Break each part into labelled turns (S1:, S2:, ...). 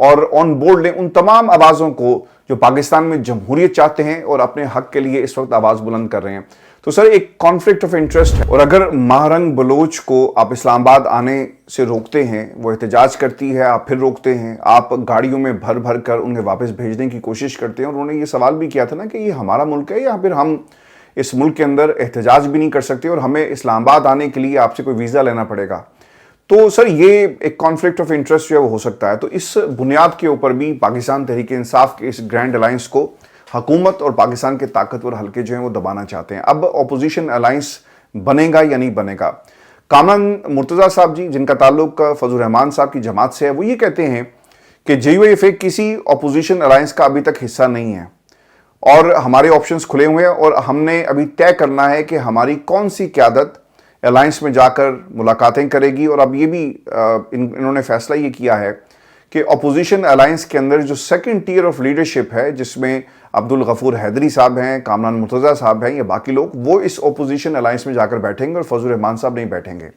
S1: اور on board لیں ان تمام آوازوں کو جو پاکستان میں جمہوریت چاہتے ہیں اور اپنے حق کے لیے اس وقت آواز بلند کر رہے ہیں. تو سر ایک کانفلکٹ آف انٹرسٹ ہے، اور اگر ماہرنگ بلوچ کو آپ اسلام آباد آنے سے روکتے ہیں، وہ احتجاج کرتی ہے، آپ پھر روکتے ہیں، آپ گاڑیوں میں بھر بھر کر انہیں واپس بھیجنے کی کوشش کرتے ہیں، اور انہوں نے یہ سوال بھی کیا تھا نا کہ یہ ہمارا ملک ہے یا پھر ہم اس ملک کے اندر احتجاج بھی نہیں کر سکتے اور ہمیں اسلام آباد آنے کے لیے آپ سے کوئی ویزا لینا پڑے گا. تو سر یہ ایک کانفلکٹ آف انٹرسٹ جو ہے وہ ہو سکتا ہے. تو اس بنیاد کے اوپر بھی پاکستان تحریک انصاف کے اس گرینڈ الائنس کو حکومت اور پاکستان کے طاقتور حلقے جو ہیں وہ دبانا چاہتے ہیں. اب اپوزیشن الائنس بنے گا یا نہیں بنے گا؟ کامران مرتضیٰ صاحب جی، جن کا تعلق فضل الرحمان صاحب کی جماعت سے ہے، وہ یہ کہتے ہیں کہ JUIF کسی اپوزیشن الائنس کا ابھی تک حصہ نہیں ہے اور ہمارے آپشنز کھلے ہوئے ہیں، اور ہم نے ابھی طے کرنا ہے کہ ہماری کون سی قیادت الائنس میں جا کر ملاقاتیں کرے گی. اور اب یہ بھی انہوں نے فیصلہ یہ کیا ہے کہ اپوزیشن الائنس کے اندر جو سیکنڈ ٹیئر آف لیڈرشپ ہے، جس میں عبدالغفور حیدری صاحب ہیں، کامران مرتضیٰ صاحب ہیں یا باقی لوگ، وہ اس اپوزیشن الائنس میں جا کر بیٹھیں گے اور فضل الرحمان صاحب نہیں بیٹھیں گے.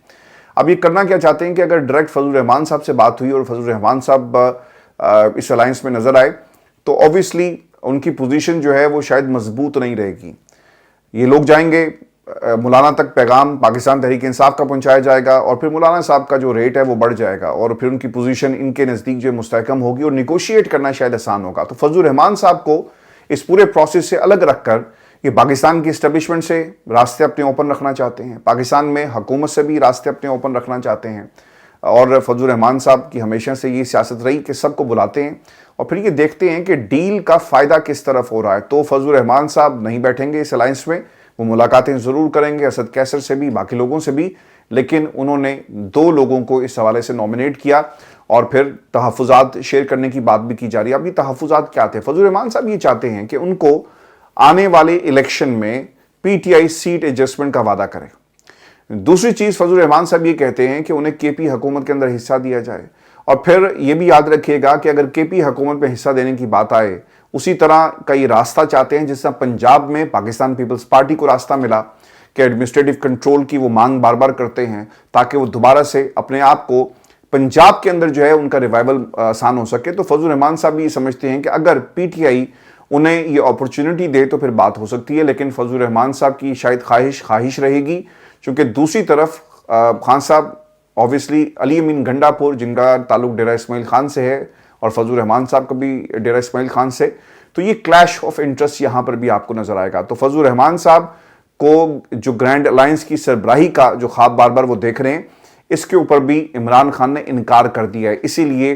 S1: اب یہ کرنا کیا چاہتے ہیں کہ اگر ڈائریکٹ فضل الرحمان صاحب سے بات ہوئی اور فضل الرحمان صاحب اس الائنس میں نظر آئے تو اوبویسلی ان کی پوزیشن جو ہے وہ شاید مضبوط نہیں رہے گی. یہ لوگ جائیں گے، مولانا تک پیغام پاکستان تحریک انصاف کا پہنچایا جائے گا، اور پھر مولانا صاحب کا جو ریٹ ہے وہ بڑھ جائے گا، اور پھر ان کی پوزیشن ان کے نزدیک جو مستحکم ہوگی اور نیگوشیٹ کرنا شاید آسان ہوگا. تو فضل الرحمان صاحب کو اس پورے پروسیس سے الگ رکھ کر یہ پاکستان کی اسٹیبلشمنٹ سے راستے اپنے اوپن رکھنا چاہتے ہیں، پاکستان میں حکومت سے بھی راستے اپنے اوپن رکھنا چاہتے ہیں. اور فضل الرحمان صاحب کی ہمیشہ سے یہ سیاست رہی کہ سب کو بلاتے ہیں اور پھر یہ دیکھتے ہیں کہ ڈیل کا فائدہ کس طرف ہو رہا ہے. تو فضل الرحمان صاحب نہیں بیٹھیں گے اس الائنس میں، وہ ملاقاتیں ضرور کریں گے اسد کیسر سے بھی، باقی لوگوں سے بھی، لیکن انہوں نے 2 لوگوں کو اس حوالے سے نومینیٹ کیا اور پھر تحفظات شیئر کرنے کی بات بھی کی جا رہی ہے. اب یہ تحفظات کیا تھے؟ فضل الرحمان صاحب یہ چاہتے ہیں کہ ان کو آنے والے الیکشن میں PTI سیٹ ایڈجسٹمنٹ کا وعدہ کرے. دوسری چیز فضل الرحمان صاحب یہ کہتے ہیں کہ انہیں KP حکومت کے اندر حصہ دیا جائے، اور پھر یہ بھی یاد رکھیے گا کہ اگر KP حکومت میں حصہ دینے کی بات آئے، اسی طرح کا یہ راستہ چاہتے ہیں جس طرح پنجاب میں پاکستان پیپلز پارٹی کو راستہ ملا کہ ایڈمنسٹریٹو کنٹرول کی وہ مانگ بار بار کرتے ہیں تاکہ وہ دوبارہ سے اپنے آپ کو پنجاب کے اندر جو ہے ان کا ریوائول آسان ہو سکے. تو فضل الرحمان صاحب یہ سمجھتے ہیں کہ اگر PTI انہیں یہ اپورچونٹی دے تو پھر بات ہو سکتی ہے، لیکن فضل الرحمان صاحب کی شاید خواہش رہے گی، چونکہ دوسری طرف خان صاحب اوبویسلی علی امین گنڈا پور، جن کا تعلق ڈیرہ اسماعیل خان سے ہے، اور فضل الرحمان صاحب کا بھی ڈیرہ اسماعیل خان سے، تو یہ کلیش آف انٹرسٹ یہاں پر بھی آپ کو نظر آئے گا. تو فضل الرحمان صاحب کو جو گرینڈ الائنس کی سربراہی کا جو خواب بار بار وہ دیکھ رہے ہیں، اس کے اوپر بھی عمران خان نے انکار کر دیا ہے. اسی لیے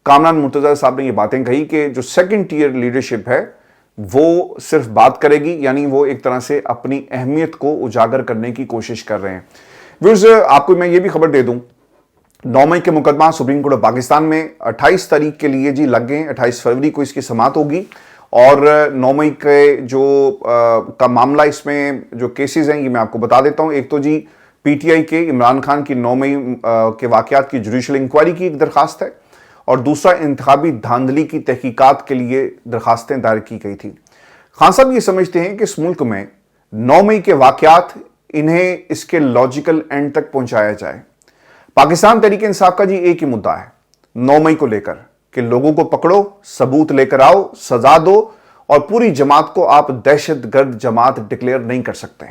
S1: کامران مرتضیٰ صاحب نے یہ باتیں کہی کہ جو سیکنڈ ٹیئر لیڈرشپ ہے وہ صرف بات کرے گی، یعنی وہ ایک طرح سے اپنی اہمیت کو اجاگر کرنے کی کوشش کر رہے ہیں. ویورز، آپ کو میں یہ بھی خبر دے دوں، 9 مئی کے مقدمہ سپریم کورٹ آف پاکستان میں 28 تاریخ کے لیے جی لگ گئے. 28 فروری کو اس کی سماعت ہوگی، اور 9 مئی کے جو کا معاملہ، اس میں جو کیسز ہیں یہ میں آپ کو بتا دیتا ہوں. ایک تو جی PTI کے عمران خان کی 9 مئی کے واقعات کی جوڈیشل انکوائری کی ایک درخواست ہے، اور دوسرا انتخابی دھاندلی کی تحقیقات کے لیے درخواستیں دائر کی گئی تھی. خان صاحب یہ سمجھتے ہیں کہ اس ملک میں 9 مئی کے واقعات انہیں اس کے لاجیکل اینڈ تک پہنچایا جائے. پاکستان تحریک انصاف کا جی ایک ہی مدعا ہے 9 مئی کو لے کر کہ لوگوں کو پکڑو، ثبوت لے کر آؤ، سزا دو، اور پوری جماعت کو آپ دہشت گرد جماعت ڈکلیئر نہیں کر سکتے.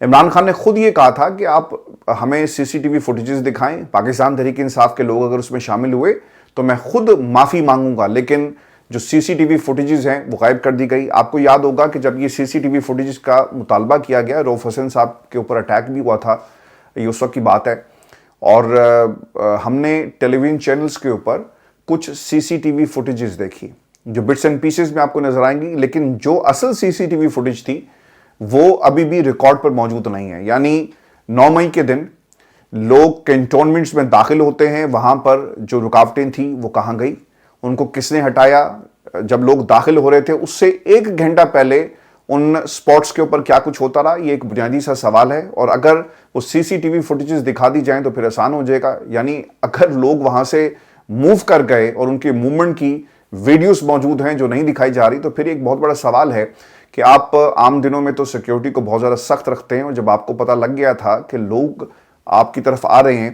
S1: عمران خان نے خود یہ کہا تھا کہ آپ ہمیں CCTV فوٹیجز دکھائیں، پاکستان تحریک انصاف کے لوگ اگر اس میں شامل ہوئے تو میں خود معافی مانگوں گا. لیکن جو CCTV فوٹیجز ہیں وہ غائب کر دی گئی. آپ کو یاد ہوگا کہ جب یہ CCTV فوٹیجز کا مطالبہ کیا گیا، رؤف حسن صاحب کے اوپر اٹیک بھی ہوا تھا، یہ اس وقت کی بات ہے، اور ہم نے ٹیلی ویژن چینلز کے اوپر کچھ CCTV فوٹیجز دیکھی جو بٹس اینڈ پیسز میں آپ کو نظر آئیں گی، لیکن جو اصل CCTV فوٹیج تھی وہ ابھی بھی ریکارڈ پر موجود نہیں ہے. یعنی 9 مئی کے دن لوگ کینٹونمنٹس میں داخل ہوتے ہیں، وہاں پر جو رکاوٹیں تھیں وہ کہاں گئی، ان کو کس نے ہٹایا، جب لوگ داخل ہو رہے تھے اس سے 1 گھنٹہ پہلے ان سپاٹس کے اوپر کیا کچھ ہوتا رہا، یہ ایک بنیادی سا سوال ہے. اور اگر وہ CCTV فوٹیجز دکھا دی جائیں تو پھر آسان ہو جائے گا. یعنی اگر لوگ وہاں سے موو کر گئے اور ان کے موومنٹ کی ویڈیوز موجود ہیں جو نہیں دکھائی جا رہی، تو پھر ایک بہت بڑا سوال ہے کہ آپ عام دنوں میں تو سیکیورٹی کو بہت زیادہ سخت رکھتے ہیں، اور جب آپ کو پتہ لگ گیا تھا کہ لوگ آپ کی طرف آ رہے ہیں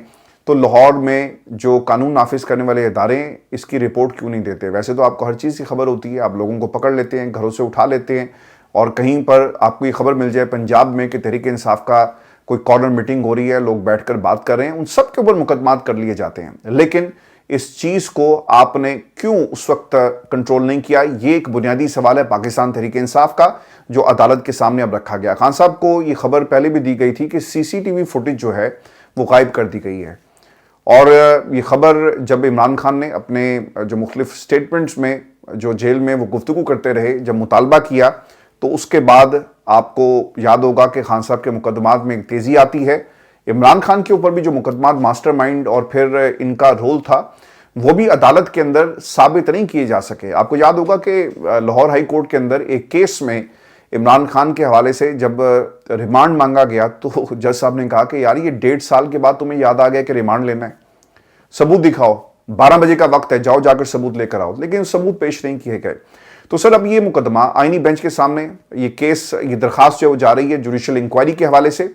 S1: تو لاہور میں جو قانون نافذ کرنے والے ادارے ہیں اس کی رپورٹ کیوں نہیں دیتے؟ ویسے تو آپ کو ہر چیز کی خبر ہوتی ہے، آپ لوگوں کو پکڑ لیتے ہیں، گھروں سے اٹھا لیتے ہیں، اور کہیں پر آپ کو یہ خبر مل جائے پنجاب میں کہ تحریک انصاف کا کوئی کارنر میٹنگ ہو رہی ہے، لوگ بیٹھ کر بات کر رہے ہیں، ان سب کے اوپر مقدمات کر لیے جاتے ہیں۔ لیکن اس چیز کو آپ نے کیوں اس وقت کنٹرول نہیں کیا؟ یہ ایک بنیادی سوال ہے پاکستان تحریک انصاف کا، جو عدالت کے سامنے اب رکھا گیا۔ خان صاحب کو یہ خبر پہلے بھی دی گئی تھی کہ سی سی ٹی وی فوٹیج جو ہے وہ غائب کر دی گئی ہے، اور یہ خبر جب عمران خان نے اپنے جو مختلف سٹیٹمنٹس میں جو جیل میں وہ گفتگو کرتے رہے، جب مطالبہ کیا، تو اس کے بعد آپ کو یاد ہوگا کہ خان صاحب کے مقدمات میں ایک تیزی آتی ہے۔ عمران خان کے اوپر بھی جو مقدمات ماسٹر مائنڈ اور پھر ان کا رول تھا وہ بھی عدالت کے اندر ثابت نہیں کیے جا سکے۔ آپ کو یاد ہوگا کہ لاہور ہائی کورٹ کے اندر ایک کیس میں عمران خان کے حوالے سے جب ریمانڈ مانگا گیا تو جج صاحب نے کہا کہ یار یہ 1.5 سال کے بعد تمہیں یاد آ گیا کہ ریمانڈ لینا ہے، ثبوت دکھاؤ، 12 بجے کا وقت ہے، جاؤ جا کر ثبوت لے کر آؤ، لیکن ثبوت پیش نہیں کیے گئے۔ تو سر اب یہ مقدمہ آئینی بینچ کے سامنے یہ کیس، یہ درخواست جو جا رہی ہے جوڈیشل انکوائری کے حوالے سے،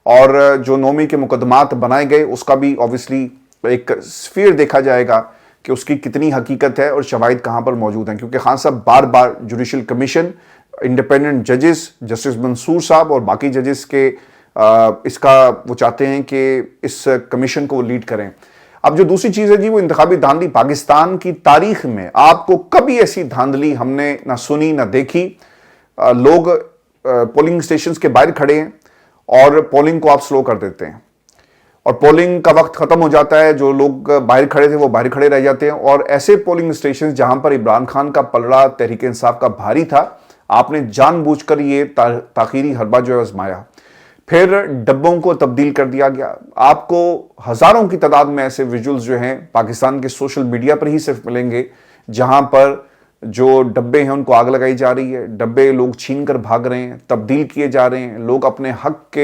S1: اور جو 9 کے مقدمات بنائے گئے اس کا بھی اوبویسلی ایک سفیر دیکھا جائے گا کہ اس کی کتنی حقیقت ہے اور شواہد کہاں پر موجود ہیں، کیونکہ خان صاحب بار بار جوڈیشل کمیشن، انڈیپینڈنٹ ججز، جسٹس منصور صاحب اور باقی ججز کے اس کا وہ چاہتے ہیں کہ اس کمیشن کو وہ لیڈ کریں۔ اب جو دوسری چیز ہے جی وہ انتخابی دھاندلی۔ پاکستان کی تاریخ میں آپ کو کبھی ایسی دھاندلی ہم نے نہ سنی نہ دیکھی۔ لوگ پولنگ سٹیشنز کے باہر کھڑے ہیں اور پولنگ کو آپ سلو کر دیتے ہیں، اور پولنگ کا وقت ختم ہو جاتا ہے، جو لوگ باہر کھڑے تھے وہ باہر کھڑے رہ جاتے ہیں، اور ایسے پولنگ سٹیشنز جہاں پر عمران خان کا پلڑا تحریک انصاف کا بھاری تھا، آپ نے جان بوجھ کر یہ تاخیری حربہ جو ہے آزمایا۔ پھر ڈبوں کو تبدیل کر دیا گیا۔ آپ کو ہزاروں کی تعداد میں ایسے ویژولز جو ہیں پاکستان کے سوشل میڈیا پر ہی صرف ملیں گے جہاں پر جو ڈبے ہیں ان کو آگ لگائی جا رہی ہے، ڈبے لوگ چھین کر بھاگ رہے ہیں، تبدیل کیے جا رہے ہیں، لوگ اپنے حق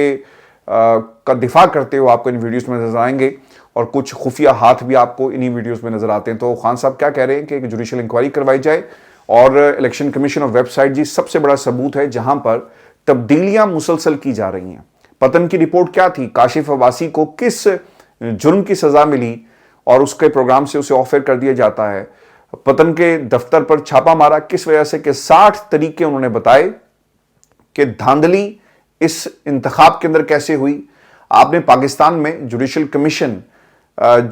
S1: کا دفاع کرتے ہوئے آپ کو ان ویڈیوز میں نظر آئیں گے، اور کچھ خفیہ ہاتھ بھی آپ کو انہی ویڈیوز میں نظر آتے ہیں۔ تو خان صاحب کیا کہہ رہے ہیں کہ ایک جوڈیشل انکوائری کروائی جائے، اور الیکشن کمیشن اور ویب سائٹ جی سب سے بڑا ثبوت ہے جہاں پر تبدیلیاں مسلسل کی جا رہی ہیں۔ پتن کی رپورٹ کیا تھی؟ کاشف عباسی کو کس جرم کی سزا ملی اور اس کے پروگرام سے اسے آف ایئر کر دیا جاتا ہے؟ پتن کے دفتر پر چھاپا مارا کس وجہ سے کہ 60 طریقے انہوں نے بتائے کہ دھاندلی اس انتخاب کے اندر کیسے ہوئی۔ آپ نے پاکستان میں جوڈیشل کمیشن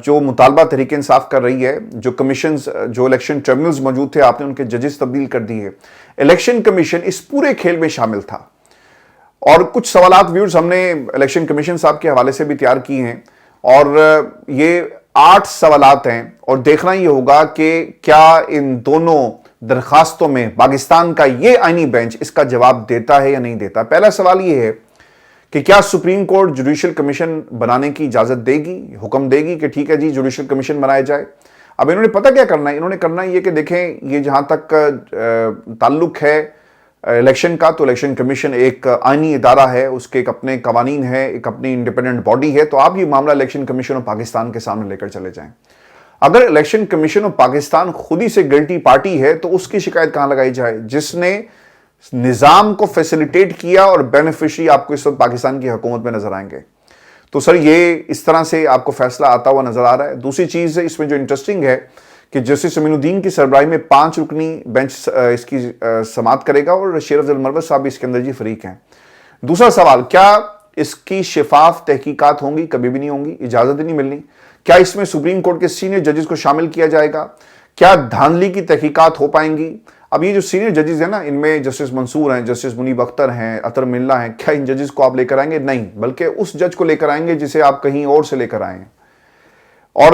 S1: جو مطالبہ تحریک انصاف کر رہی ہے، جو کمیشنز، جو الیکشن ٹربیونلز موجود تھے، آپ نے ان کے ججز تبدیل کر دیے۔ الیکشن کمیشن اس پورے کھیل میں شامل تھا، اور کچھ سوالات ویورز ہم نے الیکشن کمیشن صاحب کے حوالے سے بھی تیار کی ہیں، اور یہ 8 سوالات ہیں، اور دیکھنا یہ ہوگا کہ کیا ان دونوں درخواستوں میں پاکستان کا یہ آئینی بینچ اس کا جواب دیتا ہے یا نہیں دیتا۔ پہلا سوال یہ ہے کہ کیا سپریم کورٹ جوڈیشل کمیشن بنانے کی اجازت دے گی، حکم دے گی کہ ٹھیک ہے جی جوڈیشل کمیشن بنایا جائے۔ اب انہوں نے پتہ کیا کرنا ہے؟ انہوں نے کرنا یہ کہ دیکھیں یہ جہاں تک تعلق ہے الیکشن کا، تو الیکشن کمیشن ایک آئینی ادارہ ہے، اس کے ایک اپنے قوانین ہے، ایک اپنی انڈیپینڈنٹ باڈی ہے، تو آپ یہ معاملہ الیکشن کمیشن آف پاکستان کے سامنے لے کر چلے جائیں۔ اگر الیکشن کمیشن آف پاکستان خود ہی سے گلٹی پارٹی ہے تو اس کی شکایت کہاں لگائی جائے؟ جس نے نظام کو فیسیلیٹیٹ کیا اور بینیفیشری آپ کو اس وقت پاکستان کی حکومت میں نظر آئیں گے۔ تو سر یہ اس طرح سے آپ کو فیصلہ آتا ہوا نظر آ رہا ہے۔ دوسری چیز اس میں جو انٹرسٹنگ ہے کہ جسٹس امین الدین کی سربراہی میں 5 رکنی بینچ اس کی سماعت کرے گا، اور شیر افضل مروت صاحب بھی اس کے اندر جی فریق ہیں۔ دوسرا سوال، کیا اس کی شفاف تحقیقات ہوں گی؟ کبھی بھی نہیں ہوں گی، اجازت ہی نہیں ملنی۔ کیا اس میں سپریم کورٹ کے سینئر ججز کو شامل کیا جائے گا؟ کیا دھاندلی کی تحقیقات ہو پائیں گی؟ اب یہ جو سینئر ججز ہیں نا، ان میں جسٹس منصور ہیں، جسٹس منیب اختر ہیں، اطہر ملا ہیں، کیا ان ججز کو آپ لے کر آئیں گے؟ نہیں، بلکہ اس جج کو لے کر آئیں گے جسے آپ کہیں اور سے لے کر آئیں۔ اور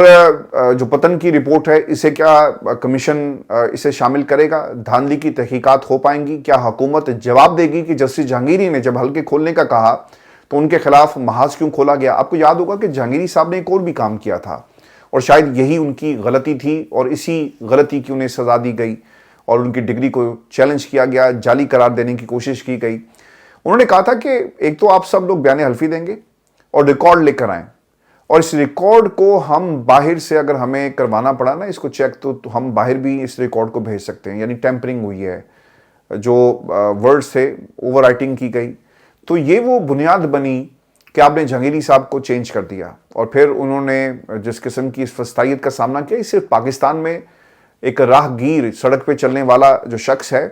S1: جو پتن کی رپورٹ ہے، اسے کیا کمیشن اسے شامل کرے گا؟ دھاندلی کی تحقیقات ہو پائیں گی؟ کیا حکومت جواب دے گی کہ جسٹس جہانگیری نے جب حلقے کھولنے کا کہا تو ان کے خلاف محاذ کیوں کھولا گیا؟ آپ کو یاد ہوگا کہ جہانگیری صاحب نے ایک اور بھی کام کیا تھا، اور شاید یہی ان کی غلطی تھی، اور اسی غلطی کی انہیں سزا دی گئی اور ان کی ڈگری کو چیلنج کیا گیا، جعلی قرار دینے کی کوشش کی گئی۔ انہوں نے کہا تھا کہ ایک تو آپ سب لوگ بیان حلفی دیں گے اور ریکارڈ لے کر آئیں، اور اس ریکارڈ کو ہم باہر سے اگر ہمیں کروانا پڑا نا اس کو چیک، تو ہم باہر بھی اس ریکارڈ کو بھیج سکتے ہیں، یعنی ٹیمپرنگ ہوئی ہے، جو ورڈز تھے اوور رائٹنگ کی گئی۔ تو یہ وہ بنیاد بنی کہ آپ نے جہانگیری صاحب کو چینج کر دیا اور پھر انہوں نے جس قسم کی اس فسطائیت کا سامنا کیا، صرف پاکستان میں ایک راہ گیر سڑک پہ چلنے والا جو شخص ہے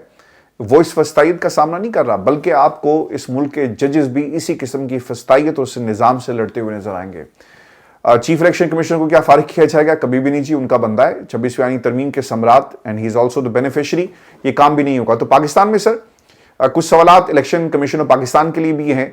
S1: وہ اس فسطائیت کا سامنا نہیں کر رہا، بلکہ آپ کو اس ملک کے ججز بھی اسی قسم کی فسطائیت اور اس نظام سے لڑتے ہوئے نظر آئیں گے۔ چیف الیکشن کمیشنر کو کیا فارغ کیا جائے گا؟ کبھی بھی نہیں جی، ان کا بندہ ہے 26ویں آئینی ترمیم کے ثمرات، and he is also the beneficiary, یہ کام بھی نہیں ہوگا۔ تو پاکستان میں سر کچھ سوالات الیکشن کمیشن آف پاکستان کے لیے بھی ہیں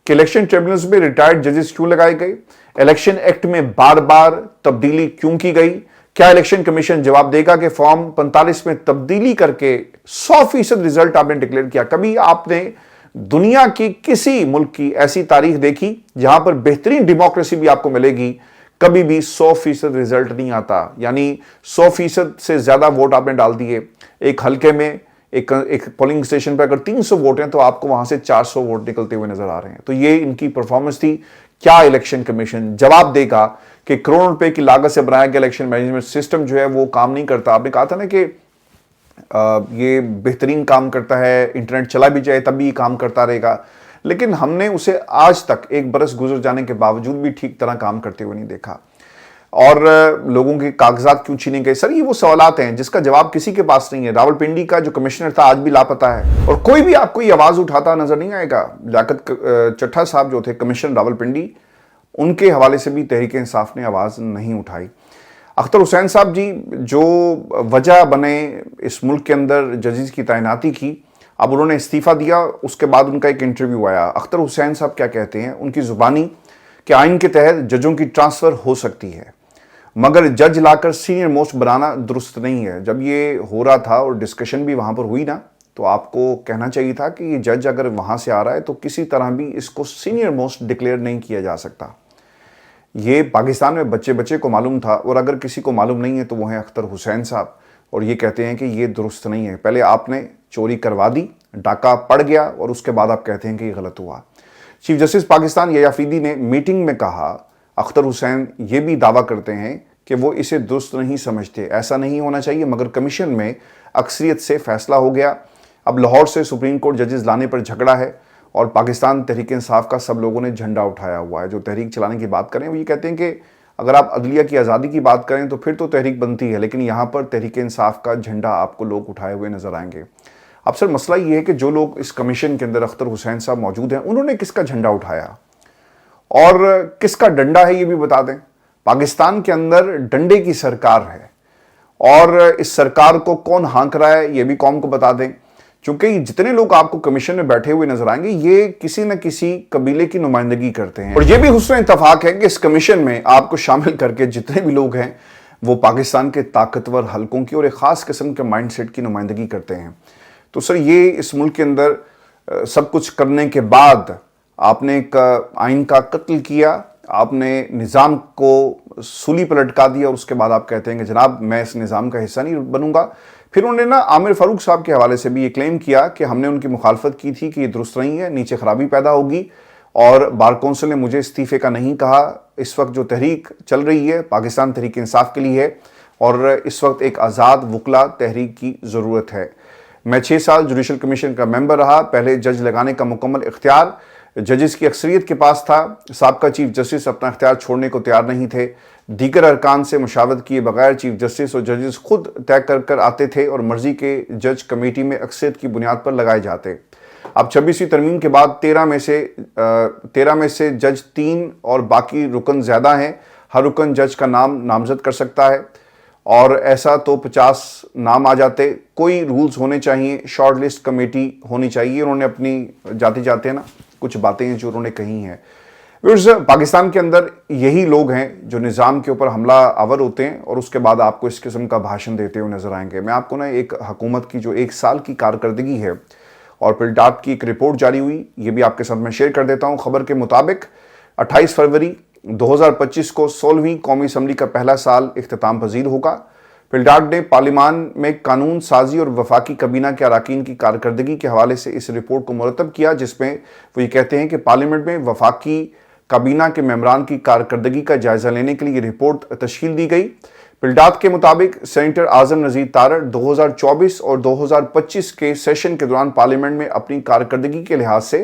S1: کہ الیکشن ٹریبونلز میں ریٹائرڈ ججز کیوں لگائے گئے، الیکشن ایکٹ میں بار بار تبدیلی کیوں کی گئی، کیا الیکشن کمیشن جواب دے گا کہ فارم 45 میں تبدیلی کر کے 100% رزلٹ آپ نے ڈکلیئر کیا؟ کبھی آپ نے دنیا کی کسی ملک کی ایسی تاریخ دیکھی جہاں پر بہترین ڈیموکریسی بھی آپ کو ملے گی، کبھی بھی 100% رزلٹ نہیں آتا، یعنی 100% سے زیادہ ووٹ آپ نے ڈال دیے ایک حلقے میں، ایک پولنگ اسٹیشن پہ اگر 300 ووٹ ہیں تو آپ کو وہاں سے 400 ووٹ نکلتے ہوئے نظر آ رہے ہیں۔ تو یہ ان کی پرفارمنس تھی۔ کیا الیکشن کمیشن جواب دے گا کہ کروڑ روپے کی لاگت سے بنایا گیا الیکشن مینجمنٹ سسٹم جو ہے وہ کام نہیں کرتا؟ آپ نے کہا تھا نا کہ یہ بہترین کام کرتا ہے، انٹرنیٹ چلا بھی جائے تب بھی یہ کام کرتا رہے گا، لیکن ہم نے اسے آج تک ایک برس گزر جانے کے باوجود بھی ٹھیک طرح کام کرتے ہوئے نہیں دیکھا۔ اور لوگوں کے کاغذات کیوں چھینے گئے؟ سر یہ وہ سوالات ہیں جس کا جواب کسی کے پاس نہیں ہے۔ راولپنڈی کا جو کمشنر تھا آج بھی لاپتہ ہے اور کوئی بھی آپ کو یہ آواز اٹھاتا نظر نہیں آئے گا۔ لیاقت چٹھا صاحب جو تھے کمشنر راولپنڈی، ان کے حوالے سے بھی تحریک انصاف نے آواز نہیں اٹھائی۔ اختر حسین صاحب جی جو وجہ بنے اس ملک کے اندر ججز کی تعیناتی کی، اب انہوں نے استعفیٰ دیا، اس کے بعد ان کا ایک انٹرویو آیا۔ اختر حسین صاحب کیا کہتے ہیں ان کی زبانی کہ آئین کے تحت ججوں کی ٹرانسفر ہو سکتی ہے، مگر جج لا کر سینئر موسٹ بنانا درست نہیں ہے۔ جب یہ ہو رہا تھا اور ڈسکشن بھی وہاں پر ہوئی نا، تو آپ کو کہنا چاہیے تھا کہ یہ جج اگر وہاں سے آ رہا ہے تو کسی طرح بھی اس کو سینئر موسٹ ڈکلیئر نہیں کیا جا سکتا۔ یہ پاکستان میں بچے بچے کو معلوم تھا، اور اگر کسی کو معلوم نہیں ہے تو وہ ہیں اختر حسین صاحب، اور یہ کہتے ہیں کہ یہ درست نہیں ہے۔ پہلے آپ نے چوری کروا دی، ڈاکہ پڑ گیا، اور اس کے بعد آپ کہتے ہیں کہ یہ غلط ہوا۔ چیف جسٹس پاکستان یحییٰ فیدی نے میٹنگ میں کہا اختر حسین یہ بھی دعویٰ کرتے ہیں کہ وہ اسے درست نہیں سمجھتے، ایسا نہیں ہونا چاہیے، مگر کمیشن میں اکثریت سے فیصلہ ہو گیا۔ اب لاہور سے سپریم کورٹ ججز لانے پر جھگڑا ہے، اور پاکستان تحریک انصاف کا سب لوگوں نے جھنڈا اٹھایا ہوا ہے۔ جو تحریک چلانے کی بات کریں وہ یہ کہتے ہیں کہ اگر آپ عدلیہ کی آزادی کی بات کریں تو پھر تو تحریک بنتی ہے، لیکن یہاں پر تحریک انصاف کا جھنڈا آپ کو لوگ اٹھائے ہوئے نظر آئیں گے۔ اب سر مسئلہ یہ ہے کہ جو لوگ اس کمیشن کے اندر اختر حسین صاحب موجود ہیں، انہوں نے کس کا جھنڈا اٹھایا اور کس کا ڈنڈا ہے یہ بھی بتا دیں۔ پاکستان کے اندر ڈنڈے کی سرکار ہے، اور اس سرکار کو کون ہانک رہا ہے یہ بھی قوم کو بتا دیں، چونکہ جتنے لوگ آپ کو کمیشن میں بیٹھے ہوئے نظر آئیں گے یہ کسی نہ کسی قبیلے کی نمائندگی کرتے ہیں، اور یہ بھی حسن اتفاق ہے کہ اس کمیشن میں آپ کو شامل کر کے جتنے بھی لوگ ہیں وہ پاکستان کے طاقتور حلقوں کی اور ایک خاص قسم کے مائنڈ سیٹ کی نمائندگی کرتے ہیں۔ تو سر یہ اس ملک کے اندر سب کچھ کرنے کے بعد آپ نے ایک آئین کا قتل کیا، آپ نے نظام کو سولی پر لٹکا دیا، اور اس کے بعد آپ کہتے ہیں کہ جناب میں اس نظام کا حصہ نہیں بنوں گا۔ پھر انہوں نے نا عامر فاروق صاحب کے حوالے سے بھی یہ کلیم کیا کہ ہم نے ان کی مخالفت کی تھی کہ یہ درست نہیں ہے، نیچے خرابی پیدا ہوگی، اور بار کونسل نے مجھے استعفے کا نہیں کہا۔ اس وقت جو تحریک چل رہی ہے پاکستان تحریک انصاف کے لیے ہے، اور اس وقت ایک آزاد وکلا تحریک کی ضرورت ہے۔ میں 6 سال جوڈیشل کمیشن کا ممبر رہا، پہلے جج لگانے کا مکمل اختیار ججز کی اکثریت کے پاس تھا، سابقہ چیف جسٹس اپنا اختیار چھوڑنے کو تیار نہیں تھے، دیگر ارکان سے مشاورت کیے بغیر چیف جسٹس اور ججز خود طے کر آتے تھے، اور مرضی کے جج کمیٹی میں اکثریت کی بنیاد پر لگائے جاتے۔ اب 26ویں ترمیم کے بعد 13 میں سے جج 3 اور باقی رکن زیادہ ہیں، ہر رکن جج کا نام نامزد کر سکتا ہے، اور ایسا تو 50 نام آ جاتے۔ کوئی رولز ہونے چاہیے، شارٹ لسٹ کمیٹی ہونی چاہیے۔ انہوں نے اپنی جاتے نا کچھ باتیں ہیں جو انہوں نے کہی ہیں۔ پاکستان کے اندر یہی لوگ ہیں جو نظام کے اوپر حملہ آور ہوتے ہیں، اور اس کے بعد آپ کو اس قسم کا بھاشن دیتے ہوئے نظر آئیں گے۔ میں آپ کو نا ایک حکومت کی جو 1 سال کی کارکردگی ہے اور پلڈاٹ کی ایک رپورٹ جاری ہوئی، یہ بھی آپ کے ساتھ میں شیئر کر دیتا ہوں۔ خبر کے مطابق 28 فروری 2025 کو 16ویں قومی اسمبلی کا پہلا سال اختتام پذیر ہوگا۔ پلڈاٹ نے پارلیمان میں قانون سازی اور وفاقی کابینہ کے اراکین کی کارکردگی کے حوالے سے اس رپورٹ کو مرتب کیا، جس میں وہ یہ کہتے ہیں کہ پارلیمنٹ میں وفاقی کابینہ کے ممبران کی کارکردگی کا جائزہ لینے کے لیے یہ رپورٹ تشکیل دی گئی۔ پلڈاٹ کے مطابق سینیٹر اعظم نذیر تارڑ 2024 اور 2025 کے سیشن کے دوران پارلیمنٹ میں اپنی کارکردگی کے لحاظ سے